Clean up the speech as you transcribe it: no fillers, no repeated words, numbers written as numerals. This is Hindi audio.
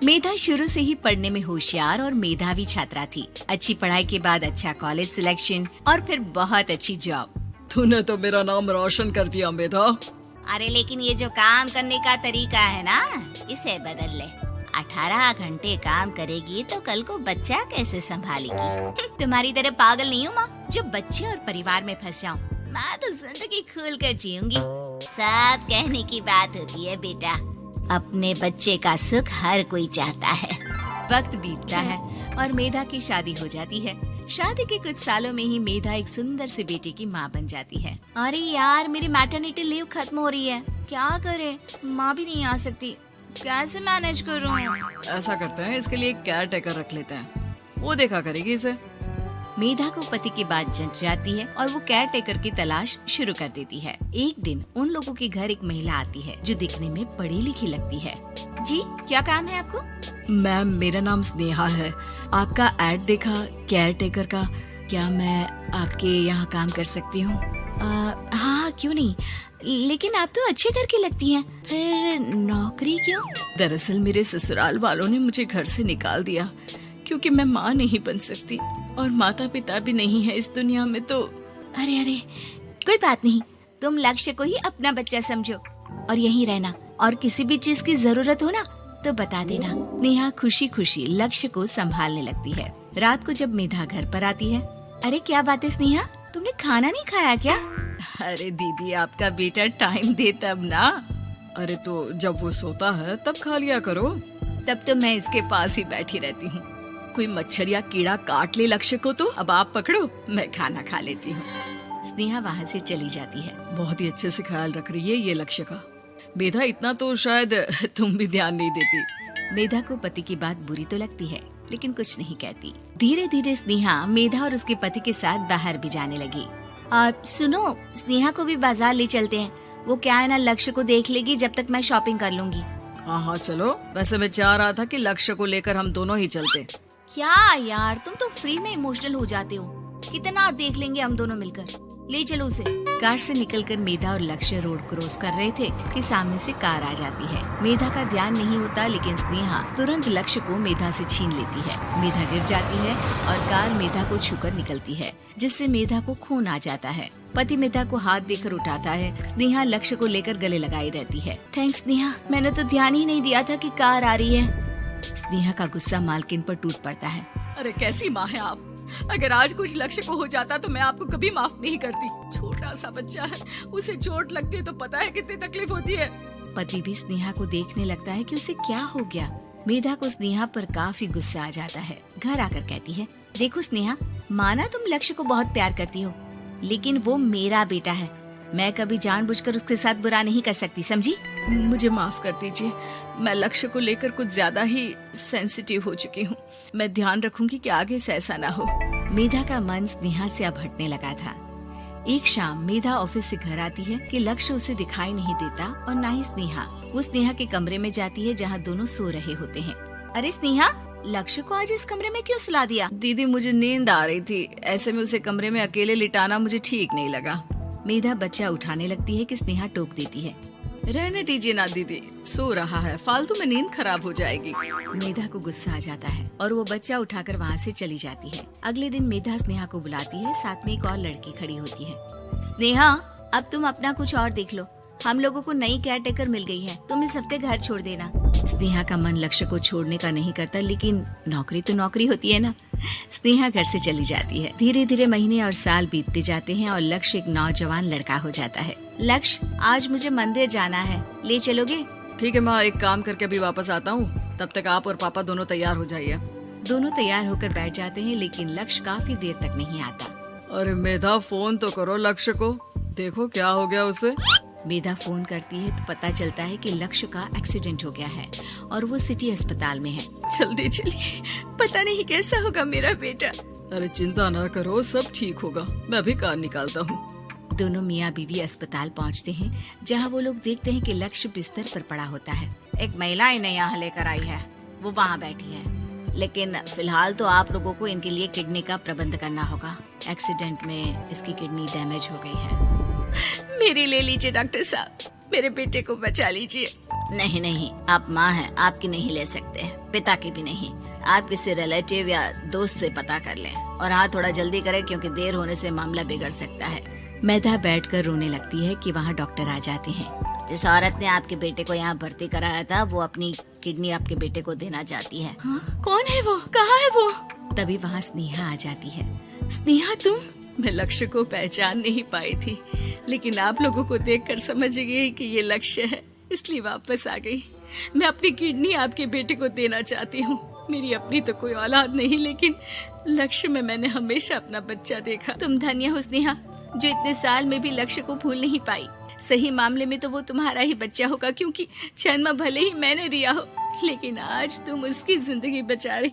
मेधा शुरू से ही पढ़ने में होशियार और मेधावी छात्रा थी। अच्छी पढ़ाई के बाद अच्छा कॉलेज सिलेक्शन और फिर बहुत अच्छी जॉब। तूने तो मेरा नाम रोशन कर दिया मेधा। अरे लेकिन ये जो काम करने का तरीका है ना, इसे बदल ले। 18 घंटे काम करेगी तो कल को बच्चा कैसे संभालेगी? तुम्हारी तरह पागल नहीं हूँ माँ जो बच्चे और परिवार में फंस जाऊँ। मैं तो जिंदगी खुल कर जीऊंगी। सब कहने की बात होती है बेटा, अपने बच्चे का सुख हर कोई चाहता है। वक्त बीतता है और मेधा की शादी हो जाती है। शादी के कुछ सालों में ही मेधा एक सुंदर से बेटे की माँ बन जाती है। अरे यार, मेरी मैटरनिटी लीव खत्म हो रही है, क्या करे? माँ भी नहीं आ सकती, कैसे मैनेज करूँ? ऐसा करते हैं, इसके लिए एक केयर टेकर रख लेते हैं, वो देखा करेगी इसे। मेधा को पति की बात जंच जाती है और वो केयर टेकर की तलाश शुरू कर देती है। एक दिन उन लोगों के घर एक महिला आती है जो दिखने में पढ़ी लिखी लगती है। जी, क्या काम है आपको? मैम, मेरा नाम स्नेहा है। आपका एड देखा केयर टेकर का, क्या मैं आपके यहाँ काम कर सकती हूँ? हाँ, क्यों नहीं, लेकिन आप तो अच्छे घर की लगती हैं, फिर नौकरी क्यों? दरअसल मेरे ससुराल वालों ने मुझे घर से निकाल दिया क्योंकि मैं माँ नहीं बन सकती और माता पिता भी नहीं है इस दुनिया में। तो अरे कोई बात नहीं, तुम लक्ष्य को ही अपना बच्चा समझो और यहीं रहना, और किसी भी चीज की जरूरत हो ना तो बता देना। नेहा खुशी खुशी लक्ष्य को संभालने लगती है। रात को जब मेधा घर पर आती है, अरे क्या बात है स्नेहा, तुमने खाना नहीं खाया क्या? अरे दीदी, आपका बेटा टाइम दे तब ना। अरे तो जब वो सोता है तब खा लिया करो। तब तो मैं इसके पास ही बैठी रहती हूँ। कोई मच्छर या कीड़ा काट ले लक्ष्य को तो अब आप पकड़ो, मैं खाना खा लेती हूँ। स्नेहा वहाँ से चली जाती है। बहुत ही अच्छे से ख्याल रख रही है ये लक्ष्य का। मेधा, इतना तो शायद तुम भी ध्यान नहीं देती। मेधा को पति की बात बुरी तो लगती है लेकिन कुछ नहीं कहती। धीरे धीरे स्नेहा मेधा और उसके पति के साथ बाहर भी जाने लगी। सुनो, स्नेहा को भी बाजार ले चलते हैं, वो क्या है ना लक्ष्य को देख लेगी जब तक मैं शॉपिंग कर लूंगी। हाँ चलो, वैसे मैं चाह रहा था कि लक्ष्य को लेकर हम दोनों ही चलते। क्या यार, तुम तो फ्री में इमोशनल हो जाते हो, कितना देख लेंगे हम दोनों मिलकर, ले चलो उसे। कार से निकलकर मेधा और लक्ष्य रोड क्रॉस कर रहे थे कि सामने से कार आ जाती है। मेधा का ध्यान नहीं होता लेकिन स्नेहा तुरंत लक्ष्य को मेधा से छीन लेती है। मेधा गिर जाती है और कार मेधा को छूकर निकलती है, जिससे मेधा को खून आ जाता है। पति मेधा को हाथ देकर उठाता है। स्नेहा लक्ष्य को लेकर गले लगाई रहती है। थैंक्स स्नेहा, मैंने तो ध्यान ही नहीं दिया था कि कार आ रही है। स्नेहा का गुस्सा मालकिन पर टूट पड़ता है। अरे कैसी माँ है आप, अगर आज कुछ लक्ष्य को हो जाता तो मैं आपको कभी माफ नहीं करती। छोटा सा बच्चा है, उसे चोट लगती है तो पता है कितनी तकलीफ होती है। पति भी स्नेहा को देखने लगता है कि उसे क्या हो गया। मेधा को स्नेहा पर काफी गुस्सा आ जाता है। घर आकर कहती है, देखो स्नेहा, माना तुम लक्ष्य को बहुत प्यार करती हो, लेकिन वो मेरा बेटा है, मैं कभी जानबूझकर उसके साथ बुरा नहीं कर सकती, समझी? मुझे माफ कर दीजिए, मैं लक्ष्य को लेकर कुछ ज्यादा ही सेंसिटिव हो चुकी हूँ। मैं ध्यान रखूंगी कि आगे से ऐसा ना हो। मेधा का मन स्नेहा से अब हटने लगा था। एक शाम मेधा ऑफिस से घर आती है कि लक्ष्य उसे दिखाई नहीं देता और न ही स्नेहा। वो स्नेहा के कमरे में जाती है जहाँ दोनों सो रहे होते हैं। अरे स्नेहा, लक्ष्य को आज इस कमरे में क्यों सुला दिया? दीदी, मुझे नींद आ रही थी, ऐसे में उसे कमरे में अकेले लिटाना मुझे ठीक नहीं लगा। मेधा बच्चा उठाने लगती है कि स्नेहा टोक देती है। रहने दीजिए ना दीदी, सो रहा है, फालतू में नींद खराब हो जाएगी। मेधा को गुस्सा आ जाता है और वो बच्चा उठाकर वहाँ से चली जाती है। अगले दिन मेधा स्नेहा को बुलाती है, साथ में एक और लड़की खड़ी होती है। स्नेहा, अब तुम अपना कुछ और देख लो, हम लोगों को नई केयर टेकर मिल गई है, तुम इस हफ्ते घर छोड़ देना। स्नेहा का मन लक्ष्य को छोड़ने का नहीं करता, लेकिन नौकरी तो नौकरी होती है ना। स्नेहा घर से चली जाती है। धीरे धीरे महीने और साल बीतते जाते हैं और लक्ष्य एक नौजवान लड़का हो जाता है। लक्ष्य, आज मुझे मंदिर जाना है, ले चलोगे? ठीक है माँ, एक काम करके अभी वापस आता हूँ, तब तक आप और पापा दोनों तैयार हो जाइए। दोनों तैयार होकर बैठ जाते हैं लेकिन लक्ष्य काफी देर तक नहीं आता। अरे मेधा, फोन तो करो लक्ष्य को, देखो क्या हो गया उसे। मेधा फोन करती है तो पता चलता है कि लक्ष्य का एक्सीडेंट हो गया है और वो सिटी अस्पताल में है। जल्दी चलिए, पता नहीं कैसा होगा मेरा बेटा। अरे चिंता ना करो, सब ठीक होगा, मैं अभी कार निकालता हूँ। दोनों मियाँ बीवी अस्पताल पहुँचते हैं जहाँ वो लोग देखते हैं कि लक्ष्य बिस्तर पर पड़ा होता है। एक महिला इन्हें यहाँ लेकर आई है, वो वहाँ बैठी है, लेकिन फिलहाल तो आप लोगों को इनके लिए किडनी का प्रबंध करना होगा। एक्सीडेंट में इसकी किडनी डैमेज हो गई है। मेरी ले लीजिए डॉक्टर साहब, मेरे बेटे को बचा लीजिए। नहीं नहीं, आप माँ हैं, आपकी नहीं ले सकते, पिता की भी नहीं। आप किसी रिलेटिव या दोस्त से पता कर लें, और हाँ थोड़ा जल्दी करें क्योंकि देर होने से मामला बिगड़ सकता है। मेधा बैठकर रोने लगती है कि वहाँ डॉक्टर आ जाते हैं। जिस औरत ने आपके बेटे को यहाँ भर्ती कराया था वो अपनी किडनी आपके बेटे को देना चाहती है। हाँ? कौन है वो? कहाँ है वो? तभी वहाँ स्नेहा आ जाती है। स्नेहा तुम? मैं लक्ष्य को पहचान नहीं पाई थी, लेकिन आप लोगों को देखकर समझ गई कि ये लक्ष्य है, इसलिए वापस आ गई। मैं अपनी किडनी आपके बेटे को देना चाहती हूँ। मेरी अपनी तो कोई औलाद नहीं, लेकिन लक्ष्य में मैंने हमेशा अपना बच्चा देखा। तुम धन्य हो स्नेहा, जो इतने साल में भी लक्ष्य को भूल नहीं पाई। सही मामले में तो वो तुम्हारा ही बच्चा होगा, क्योंकि जन्म भले ही मैंने दिया हो, लेकिन आज तुम उसकी जिंदगी बचा रही।